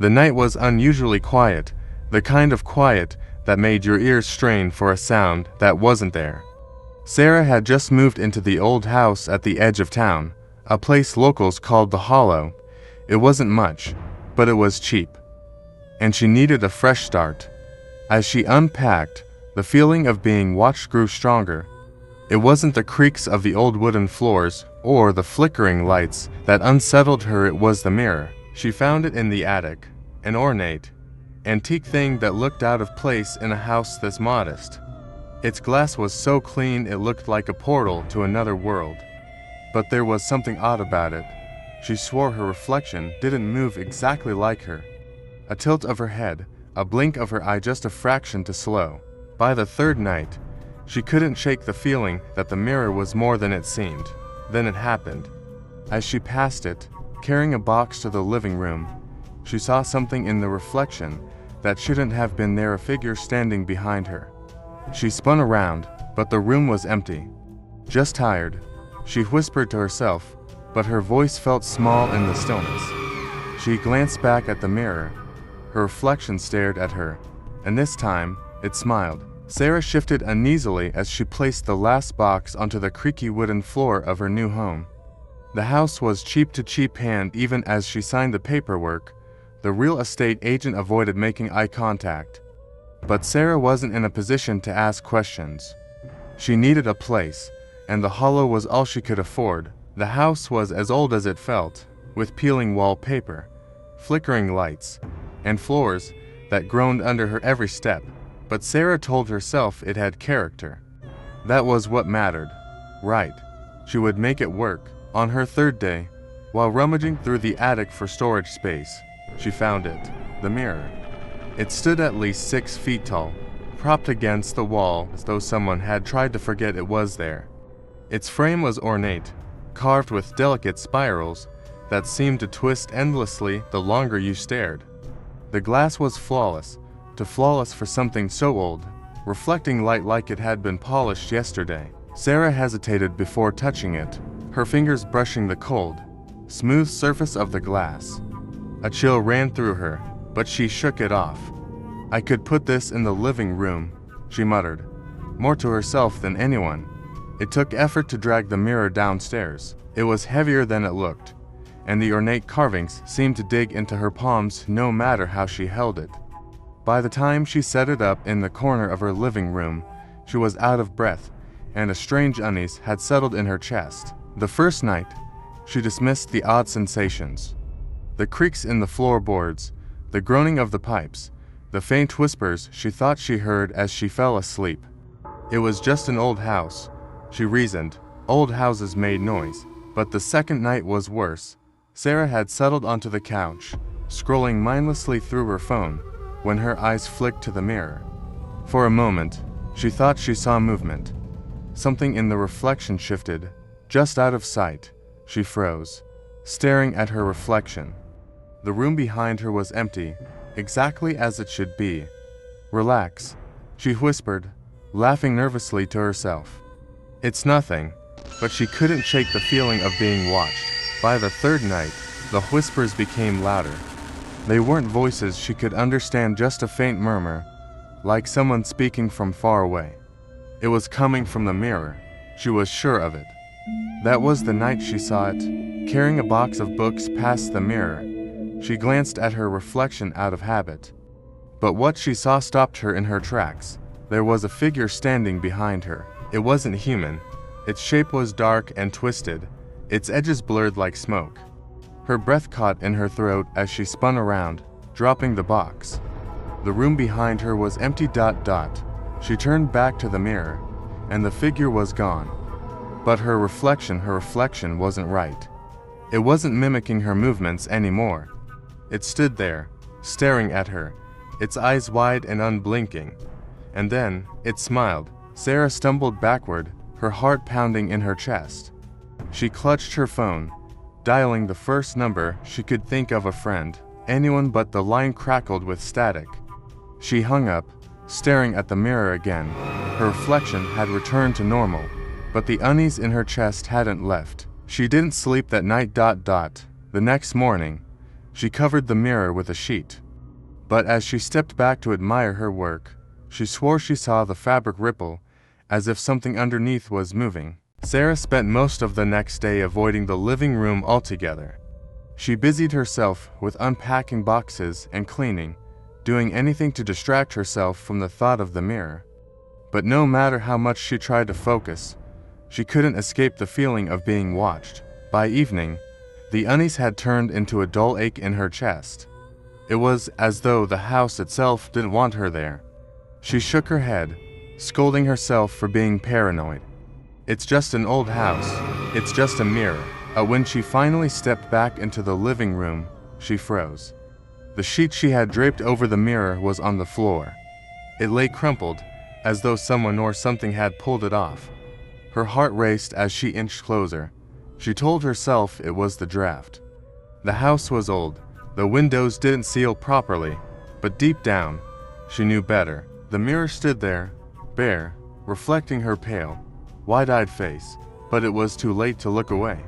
The night was unusually quiet, the kind of quiet that made your ears strain for a sound that wasn't there. Sarah had just moved into the old house at the edge of town, a place locals called the Hollow. It wasn't much, but it was cheap. And she needed a fresh start. As she unpacked, the feeling of being watched grew stronger. It wasn't the creaks of the old wooden floors or the flickering lights that unsettled her, it was the mirror. She found it in the attic, an ornate, antique thing that looked out of place in a house this modest. Its glass was so clean it looked like a portal to another world. But there was something odd about it. She swore her reflection didn't move exactly like her. A tilt of her head, a blink of her eye, just a fraction too slow. By the third night, she couldn't shake the feeling that the mirror was more than it seemed. Then it happened. As she passed it, carrying a box to the living room, she saw something in the reflection that shouldn't have been there, a figure standing behind her. She spun around, but the room was empty. Just tired, she whispered to herself, but her voice felt small in the stillness. She glanced back at the mirror. Her reflection stared at her, and this time, it smiled. Sarah shifted uneasily as she placed the last box onto the creaky wooden floor of her new home. The house was cheap to cheap, and even as she signed the paperwork, the real estate agent avoided making eye contact. But Sarah wasn't in a position to ask questions. She needed a place, and the Hollow was all she could afford. The house was as old as it felt, with peeling wallpaper, flickering lights, and floors that groaned under her every step. But Sarah told herself it had character. That was what mattered. Right. She would make it work. On her third day, while rummaging through the attic for storage space, she found it, the mirror. It stood at least 6 feet tall, propped against the wall as though someone had tried to forget it was there. Its frame was ornate, carved with delicate spirals that seemed to twist endlessly the longer you stared. The glass was flawless, too flawless for something so old, reflecting light like it had been polished yesterday. Sarah hesitated before touching it, her fingers brushing the cold, smooth surface of the glass. A chill ran through her, but she shook it off. "I could put this in the living room," she muttered, more to herself than anyone. It took effort to drag the mirror downstairs. It was heavier than it looked, and the ornate carvings seemed to dig into her palms no matter how she held it. By the time she set it up in the corner of her living room, she was out of breath, and a strange unease had settled in her chest. The first night, she dismissed the odd sensations. The creaks in the floorboards, the groaning of the pipes, the faint whispers she thought she heard as she fell asleep. It was just an old house, she reasoned. Old houses made noise. But the second night was worse. Sarah had settled onto the couch, scrolling mindlessly through her phone, when her eyes flicked to the mirror. For a moment, she thought she saw movement. Something in the reflection shifted, just out of sight. She froze, staring at her reflection. The room behind her was empty, exactly as it should be. "Relax," she whispered, laughing nervously to herself. "It's nothing," but she couldn't shake the feeling of being watched. By the third night, the whispers became louder. They weren't voices she could understand, just a faint murmur, like someone speaking from far away. It was coming from the mirror. She was sure of it. That was the night she saw it, carrying a box of books past the mirror. She glanced at her reflection out of habit. But what she saw stopped her in her tracks. There was a figure standing behind her. It wasn't human. Its shape was dark and twisted, its edges blurred like smoke. Her breath caught in her throat as she spun around, dropping the box. The room behind her was empty. She turned back to the mirror, and the figure was gone. But her reflection wasn't right. It wasn't mimicking her movements anymore. It stood there, staring at her, its eyes wide and unblinking. And then, it smiled. Sarah stumbled backward, her heart pounding in her chest. She clutched her phone, dialing the first number she could think of, a friend, anyone, but the line crackled with static. She hung up, staring at the mirror again. Her reflection had returned to normal, but the unease in her chest hadn't left. She didn't sleep that night. The next morning, She covered the mirror with a sheet. But as she stepped back to admire her work, she swore she saw the fabric ripple, as if something underneath was moving. Sarah spent most of the next day avoiding the living room altogether. She busied herself with unpacking boxes and cleaning, doing anything to distract herself from the thought of the mirror. But no matter how much she tried to focus, she couldn't escape the feeling of being watched. By evening, the unease had turned into a dull ache in her chest. It was as though the house itself didn't want her there. She shook her head, scolding herself for being paranoid. It's just an old house. It's just a mirror. When she finally stepped back into the living room, she froze. The sheet she had draped over the mirror was on the floor. It lay crumpled, as though someone or something had pulled it off. Her heart raced as she inched closer. She told herself it was the draft. The house was old. The windows didn't seal properly, but deep down, she knew better. The mirror stood there, bare, reflecting her pale, wide-eyed face, but it was too late to look away.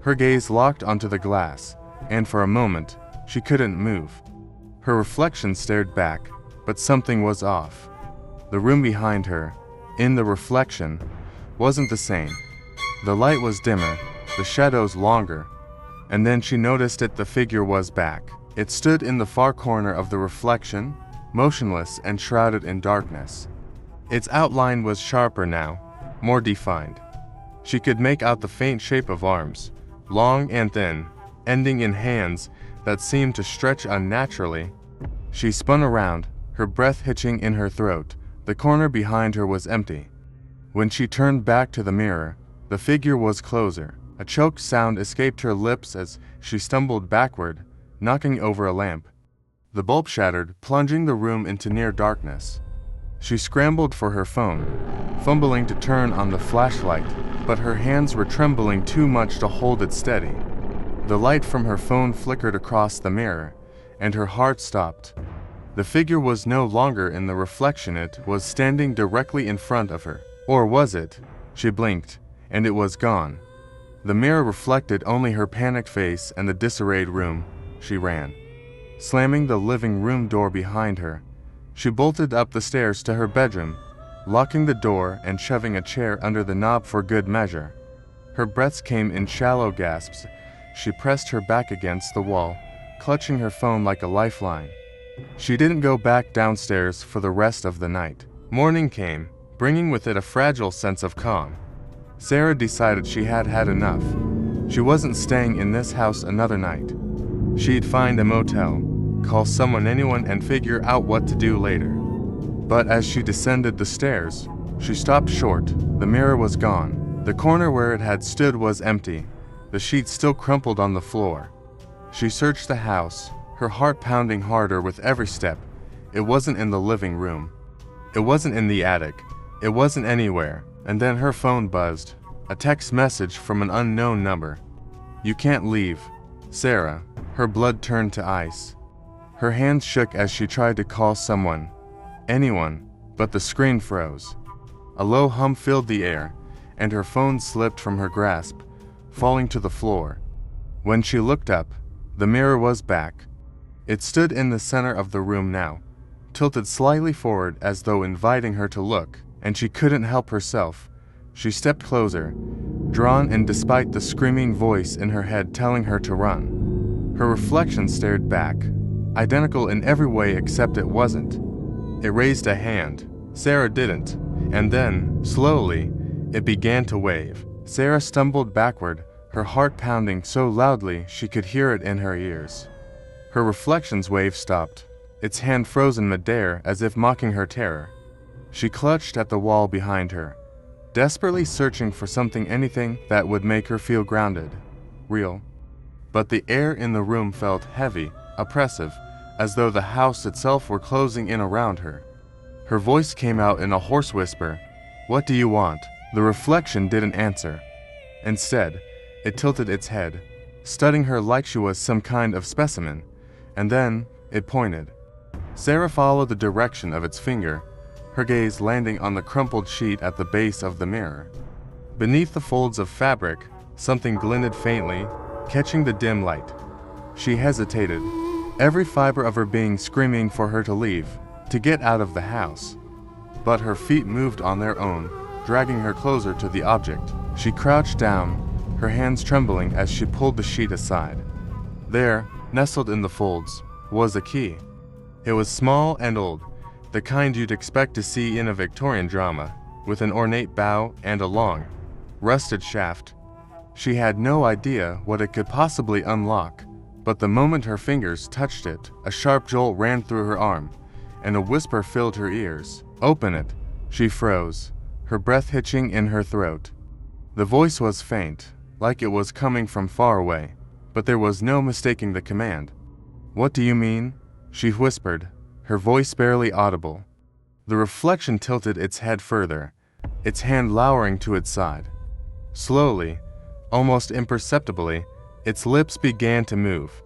Her gaze locked onto the glass, and for a moment, she couldn't move. Her reflection stared back, but something was off. The room behind her, in the reflection, wasn't the same. The light was dimmer, the shadows longer, and then she noticed the figure was back. It stood in the far corner of the reflection, motionless and shrouded in darkness. Its outline was sharper now, more defined. She could make out the faint shape of arms, long and thin, ending in hands that seemed to stretch unnaturally. She spun around, her breath hitching in her throat. The corner behind her was empty. When she turned back to the mirror, the figure was closer. A choked sound escaped her lips as she stumbled backward, knocking over a lamp. The bulb shattered, plunging the room into near darkness. She scrambled for her phone, fumbling to turn on the flashlight, but her hands were trembling too much to hold it steady. The light from her phone flickered across the mirror, and her heart stopped. The figure was no longer in the reflection, it was standing directly in front of her. Or was it? She blinked, and it was gone. The mirror reflected only her panicked face and the disarrayed room. She ran. Slamming the living room door behind her, she bolted up the stairs to her bedroom, locking the door and shoving a chair under the knob for good measure. Her breaths came in shallow gasps. She pressed her back against the wall, clutching her phone like a lifeline. She didn't go back downstairs for the rest of the night. Morning came, bringing with it a fragile sense of calm. Sarah decided she had had enough. She wasn't staying in this house another night. She'd find a motel, call anyone and figure out what to do later. But as she descended the stairs, she stopped short. The mirror was gone. The corner where it had stood was empty, the sheet still crumpled on the floor. She searched the house, her heart pounding harder with every step. It wasn't in the living room. It wasn't in the attic. It wasn't anywhere. And then her phone buzzed. A text message from an unknown number. "You can't leave, Sarah." Her blood turned to ice. Her hands shook as she tried to call someone, anyone, but the screen froze. A low hum filled the air, and her phone slipped from her grasp, falling to the floor. When she looked up, the mirror was back. It stood in the center of the room now, tilted slightly forward as though inviting her to look, and she couldn't help herself. She stepped closer, drawn in despite the screaming voice in her head telling her to run. Her reflection stared back, identical in every way except it wasn't. It raised a hand. Sarah didn't, and then, slowly, it began to wave. Sarah stumbled backward, her heart pounding so loudly she could hear it in her ears. Her reflection's wave stopped, its hand frozen midair as if mocking her terror. She clutched at the wall behind her, desperately searching for anything that would make her feel grounded, real. But the air in the room felt heavy, oppressive, as though the house itself were closing in around her. Her voice came out in a hoarse whisper. "What do you want?" The reflection didn't answer. Instead, it tilted its head, studying her like she was some kind of specimen, and then it pointed. Sarah followed the direction of its finger, her gaze landing on the crumpled sheet at the base of the mirror. Beneath the folds of fabric, something glinted faintly, catching the dim light. She hesitated, every fiber of her being screaming for her to leave, to get out of the house. But her feet moved on their own, dragging her closer to the object. She crouched down, her hands trembling as she pulled the sheet aside. There, nestled in the folds, was a key. It was small and old, the kind you'd expect to see in a Victorian drama, with an ornate bow and a long, rusted shaft. She had no idea what it could possibly unlock, but the moment her fingers touched it, a sharp jolt ran through her arm, and a whisper filled her ears. "Open it." She froze, her breath hitching in her throat. The voice was faint, like it was coming from far away, but there was no mistaking the command. "What do you mean?" she whispered, her voice barely audible. The reflection tilted its head further, its hand lowering to its side. Slowly, almost imperceptibly, its lips began to move.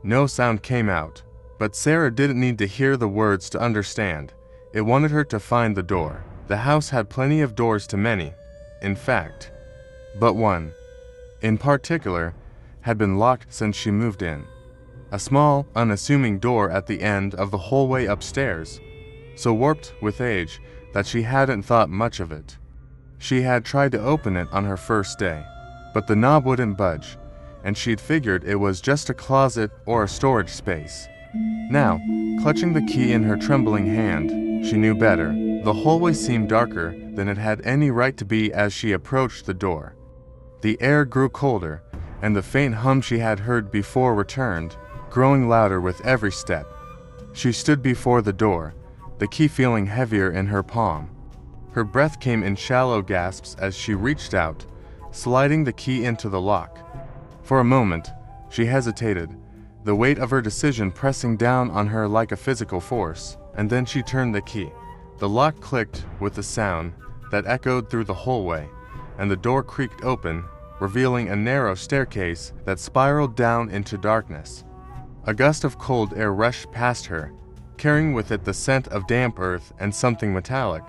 No sound came out, but Sarah didn't need to hear the words to understand. It wanted her to find the door. The house had plenty of doors to many, in fact. But one, in particular, had been locked since she moved in. A small, unassuming door at the end of the hallway upstairs, so warped with age that she hadn't thought much of it. She had tried to open it on her first day, but the knob wouldn't budge, and she'd figured it was just a closet or a storage space. Now, clutching the key in her trembling hand, she knew better. The hallway seemed darker than it had any right to be as she approached the door. The air grew colder, and the faint hum she had heard before returned, growing louder with every step. She stood before the door, the key feeling heavier in her palm. Her breath came in shallow gasps as she reached out, sliding the key into the lock. For a moment, she hesitated, the weight of her decision pressing down on her like a physical force, and then she turned the key. The lock clicked with a sound that echoed through the hallway, and the door creaked open, revealing a narrow staircase that spiraled down into darkness. A gust of cold air rushed past her, carrying with it the scent of damp earth and something metallic.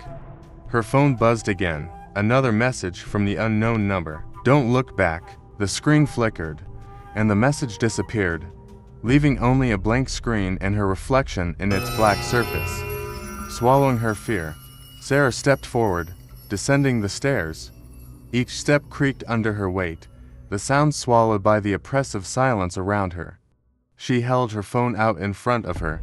Her phone buzzed again, another message from the unknown number. "Don't look back." The screen flickered, and the message disappeared, leaving only a blank screen and her reflection in its black surface. Swallowing her fear, Sarah stepped forward, descending the stairs. Each step creaked under her weight, the sound swallowed by the oppressive silence around her. She held her phone out in front of her,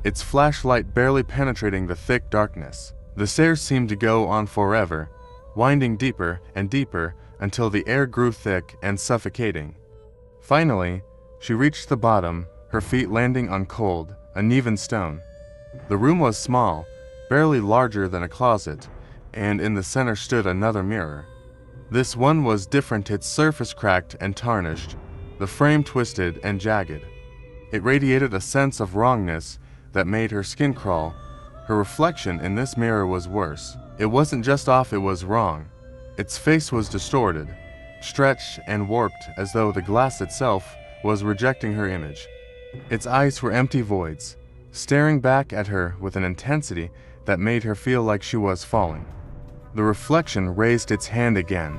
its flashlight barely penetrating the thick darkness. The stairs seemed to go on forever, winding deeper and deeper until the air grew thick and suffocating. Finally, she reached the bottom, her feet landing on cold, uneven stone. The room was small, barely larger than a closet, and in the center stood another mirror. This one was different, its surface cracked and tarnished, the frame twisted and jagged. It radiated a sense of wrongness that made her skin crawl. Her reflection in this mirror was worse. It wasn't just off, it was wrong. Its face was distorted, stretched and warped as though the glass itself was rejecting her image. Its eyes were empty voids, staring back at her with an intensity that made her feel like she was falling. The reflection raised its hand again,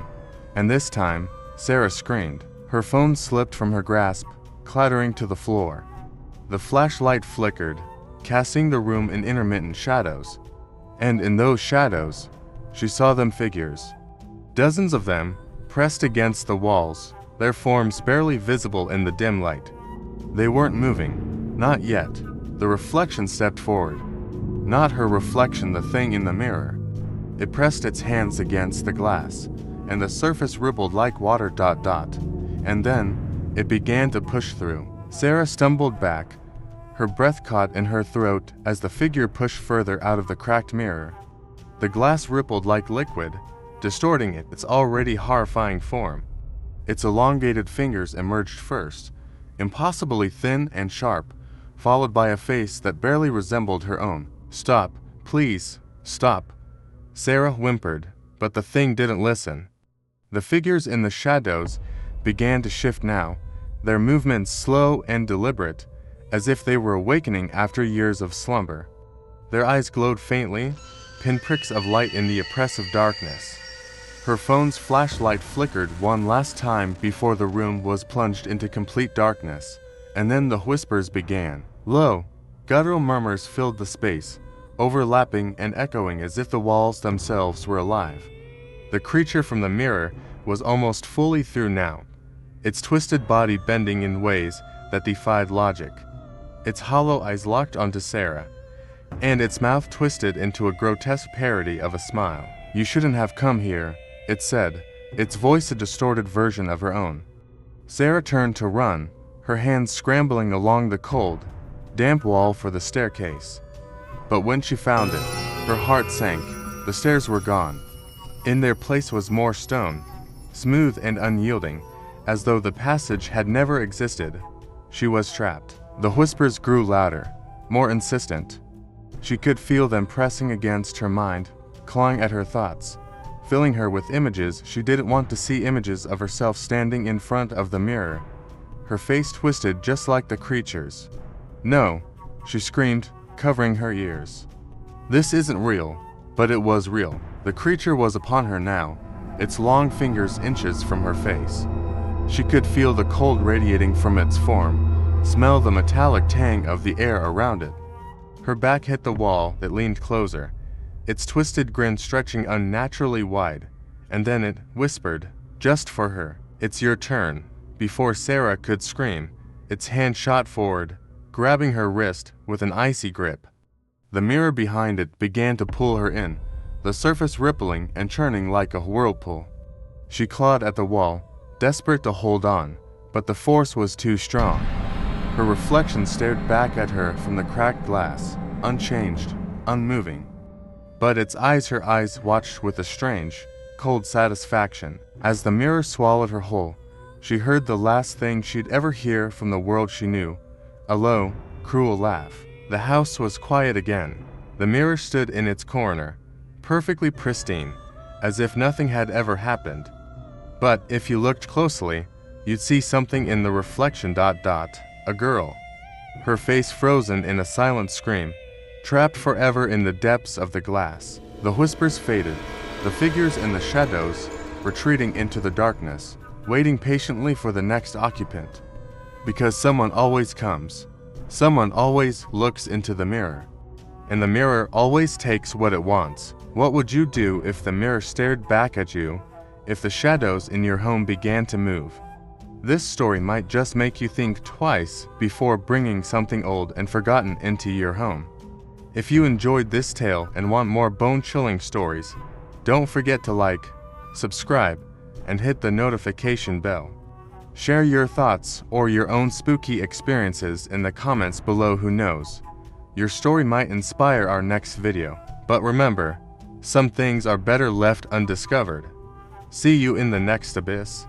and this time, Sarah screamed. Her phone slipped from her grasp, clattering to the floor. The flashlight flickered, casting the room in intermittent shadows. And in those shadows, she saw them figures. Dozens of them, pressed against the walls, their forms barely visible in the dim light. They weren't moving, not yet. The reflection stepped forward. Not her reflection, the thing in the mirror. It pressed its hands against the glass, and the surface rippled like water. And then, it began to push through. Sarah stumbled back, her breath caught in her throat as the figure pushed further out of the cracked mirror. The glass rippled like liquid, distorting its already horrifying form. Its elongated fingers emerged first, impossibly thin and sharp, followed by a face that barely resembled her own. "Stop, please, stop," Sarah whimpered, but the thing didn't listen. The figures in the shadows began to shift now, their movements slow and deliberate, as if they were awakening after years of slumber. Their eyes glowed faintly, pinpricks of light in the oppressive darkness. Her phone's flashlight flickered one last time before the room was plunged into complete darkness, And then the whispers began. Low, guttural murmurs filled the space, overlapping and echoing as if the walls themselves were alive. The creature from the mirror was almost fully through now, its twisted body bending in ways that defied logic. Its hollow eyes locked onto Sarah, and its mouth twisted into a grotesque parody of a smile. You shouldn't have come here, it said, its voice a distorted version of her own. Sarah turned to run, her hands scrambling along the cold, damp wall for the staircase. But when she found it, her heart sank. The stairs were gone. In their place was more stone, smooth and unyielding, as though the passage had never existed. She was trapped. The whispers grew louder, more insistent. She could feel them pressing against her mind, clawing at her thoughts, filling her with images she didn't want to see, images of herself standing in front of the mirror, her face twisted just like the creature's. No, she screamed, covering her ears. This isn't real, but it was real. The creature was upon her now, its long fingers inches from her face. She could feel the cold radiating from its form, smell the metallic tang of the air around it. Her back hit the wall that leaned closer, its twisted grin stretching unnaturally wide, and then it whispered, just for her, it's your turn. Before Sarah could scream, its hand shot forward, grabbing her wrist with an icy grip. The mirror behind it began to pull her in, the surface rippling and churning like a whirlpool. She clawed at the wall, desperate to hold on, but the force was too strong. Her reflection stared back at her from the cracked glass, unchanged, unmoving. But her eyes watched with a strange, cold satisfaction. As the mirror swallowed her whole, she heard the last thing she'd ever hear from the world she knew, a low, cruel laugh. The house was quiet again. The mirror stood in its corner, perfectly pristine, as if nothing had ever happened. But if you looked closely, you'd see something in the reflection. A girl. Her face frozen in a silent scream, trapped forever in the depths of the glass. The whispers faded, the figures in the shadows retreating into the darkness, waiting patiently for the next occupant. Because someone always comes. Someone always looks into the mirror. And the mirror always takes what it wants. What would you do if the mirror stared back at you, if the shadows in your home began to move? This story might just make you think twice before bringing something old and forgotten into your home. If you enjoyed this tale and want more bone-chilling stories, don't forget to like, subscribe, and hit the notification bell. Share your thoughts or your own spooky experiences in the comments below. Who knows? Your story might inspire our next video. But remember, some things are better left undiscovered. See you in the next abyss.